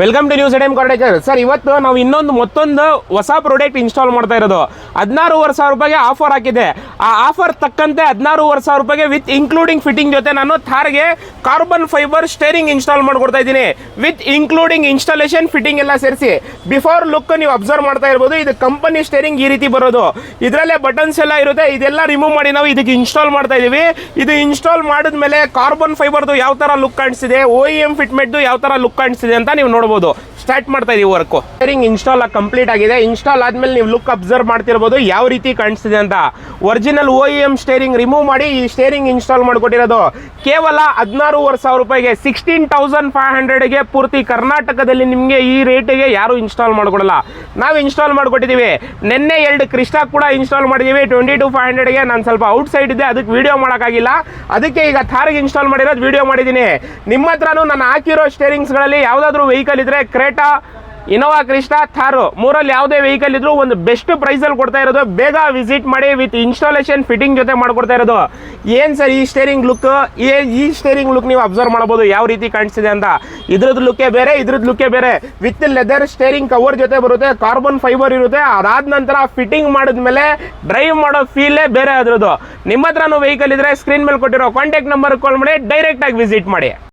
Welcome to news time ಕಾರ್ಡೇಕರ್ sir. ಇವತ್ತು ನಾವು ಮತ್ತೊಂದು ಹೊಸ ಪ್ರಾಡಕ್ಟ್ ಇನ್ಸ್ಟಾಲ್ ಮಾಡ್ತಾ ಇರೋದು. 16,500 ರೂಪಾಯಿಗೆ ಆಫರ್ ಹಾಕಿದೆ. ಆ ಆಫರ್ ತಕ್ಕಂತೆ 16,500 ರೂಪಾಯಿಗೆ ವಿತ್ ಇನ್ಕ್ಲೂಡಿಂಗ್ ಫಿಟ್ಟಿಂಗ್ ಜೊತೆ ನಾನು ಥಾರ್ಗೆ ಕಾರ್ಬನ್ ಫೈಬರ್ ಸ್ಟೇರಿಂಗ್ ಇನ್ಸ್ಟಾಲ್ ಮಾಡ್ಕೊಡ್ತಾ ಇದ್ದೀನಿ. ವಿತ್ ಇನ್ಕ್ಲೂಡಿಂಗ್ ಇನ್ಸ್ಟಾಲೇಷನ್ ಫಿಟ್ಟಿಂಗ್ ಎಲ್ಲ ಸೇರಿಸಿ. ಬಿಫೋರ್ ಲುಕ್ ನೀವು ಅಬ್ಸರ್ವ್ ಮಾಡ್ತಾ ಇರ್ಬೋದು. ಇದು ಕಂಪನಿ ಸ್ಟೇರಿಂಗ್ ಈ ರೀತಿ ಬರೋದು. ಇದರಲ್ಲೇ ಬಟನ್ಸ್ ಎಲ್ಲ ಇರುತ್ತೆ. ಇದೆಲ್ಲ ರಿಮೂವ್ ಮಾಡಿ ನಾವು ಇದಕ್ಕೆ ಇನ್ಸ್ಟಾಲ್ ಮಾಡ್ತಾ ಇದೀವಿ. ಇದು ಇನ್ಸ್ಟಾಲ್ ಮಾಡಿದ್ಮೇಲೆ ಕಾರ್ಬನ್ ಫೈಬರ್ದು ಯಾವ ತರ ಲುಕ್ ಕಾಣಿಸ್ತಿದೆ, OEM ಫಿಟ್ಮೆಂಟ್ದು ಯಾವ ತರ ಲುಕ್ ಕಾಣಿಸ್ತಿದೆ ಅಂತ ನೀವು ನೋಡಬಹುದು. ಸ್ಟಾರ್ಟ್ ಮಾಡ್ತಾ ಇದೀವಿ ವರ್ಕ್. ಸ್ಟೇರಿಂಗ್ ಇನ್ಸ್ಟಾಲ್ ಕಂಪ್ಲೀಟ್ ಆಗಿದೆ. ಇನ್ಸ್ಟಾಲ್ ಆದ್ಮೇಲೆ ನೀವು ಲುಕ್ ಅಬ್ಸರ್ವ್ ಮಾಡ್ತಿರ್ಬೋದು ಯಾವ ರೀತಿ ಕಾಣಿಸ್ತಿದೆ ಅಂತ. ಒರಿಜಿನಲ್ OEM ಸ್ಟೇರಿಂಗ್ ರಿಮೂವ್ ಮಾಡಿ ಈ ಸ್ಟೇರಿಂಗ್ ಇನ್ಸ್ಟಾಲ್ ಮಾಡ್ಕೊಟ್ಟಿರೋದು. ಕೇವಲ 16,500 ರೂಪಾಯಿಗೆ 16,500ಗೆ ಪೂರ್ತಿ ಕರ್ನಾಟಕದಲ್ಲಿ ನಿಮಗೆ ಈ ರೇಟಿಗೆ ಯಾರು ಇನ್ಸ್ಟಾಲ್ ಮಾಡ್ಕೊಡಲ್ಲ. ನಾವು ಇನ್ಸ್ಟಾಲ್ ಮಾಡ್ಕೊಟ್ಟಿದ್ದೀವಿ. ನಿನ್ನೆ 2 ಕ್ರಿಸ್ಟಾ ಕೂಡ ಇನ್ಸ್ಟಾಲ್ ಮಾಡಿದ್ದೀವಿ 22,500ಗೆ. ನಾನು ಸ್ವಲ್ಪ ಔಟ್ ಸೈಡ್ ಇದೆ, ಅದಕ್ಕೆ ವಿಡಿಯೋ ಮಾಡೋಕ್ಕಾಗಿಲ್ಲ. ಅದಕ್ಕೆ ಈಗ ಥಾರ್ಗೆ ಇನ್ಸ್ಟಾಲ್ ಮಾಡಿರೋದು ವಿಡಿಯೋ ಮಾಡಿದ್ದೀನಿ. ನಿಮ್ಮ ಹತ್ರನೂ ನಾನು ಹಾಕಿರೋ ಸ್ಟೇರಿಂಗ್ಸ್ಗಳಲ್ಲಿ ಯಾವುದಾದ್ರೂ ವೆಹಿಕಲ್ ಇದ್ರೆ ಕ್ರೇಟಾ, ಇನೋವಾ ಕ್ರಿಸ್ಟಾ, ಥಾರು ಮೂರಲ್ಲಿ ಯಾವುದೇ ವೆಹಿಕಲ್ ಇದ್ರೂ ಒಂದು ಬೆಸ್ಟ್ ಪ್ರೈಸಲ್ಲಿ ಕೊಡ್ತಾ ಇರೋದು. ಬೇಗ ವಿಸಿಟ್ ಮಾಡಿ. ವಿತ್ ಇನ್ಸ್ಟಾಲೇಷನ್ ಫಿಟ್ಟಿಂಗ್ ಜೊತೆ ಮಾಡ್ಕೊಡ್ತಾ ಇರೋದು. ಏನು ಸರ್ ಈ ಸ್ಟೇರಿಂಗ್ ಲುಕ್, ಈ ಸ್ಟೇರಿಂಗ್ ಲುಕ್ ನೀವು ಅಬ್ಸರ್ವ್ ಮಾಡ್ಬೋದು ಯಾವ ರೀತಿ ಕಾಣಿಸ್ತಿದೆ ಅಂತ. ಇದ್ರದ್ದು ಲುಕ್ಕೇ ಬೇರೆ, ಇದ್ರದ್ದು ಲುಕ್ಕೇ ಬೇರೆ. ವಿತ್ ಲೆದರ್ ಸ್ಟೇರಿಂಗ್ ಕವರ್ ಜೊತೆ ಬರುತ್ತೆ, ಕಾರ್ಬನ್ ಫೈಬರ್ ಇರುತ್ತೆ. ಅದಾದ ನಂತರ ಫಿಟ್ಟಿಂಗ್ ಮಾಡಿದ್ಮೇಲೆ ಡ್ರೈವ್ ಮಾಡೋ ಫೀಲೇ ಬೇರೆ ಅದ್ರದ್ದು. ನಿಮ್ಮ ಹತ್ರನೂ ವೆಹಿಕಲ್ ಇದ್ರೆ ಸ್ಕ್ರೀನ್ ಮೇಲೆ ಕೊಟ್ಟಿರೋ ಕಾಂಟ್ಯಾಕ್ಟ್ ನಂಬರ್ ಕಾಲ್ ಮಾಡಿ, ಡೈರೆಕ್ಟ್ ಆಗಿ ವಿಸಿಟ್ ಮಾಡಿ.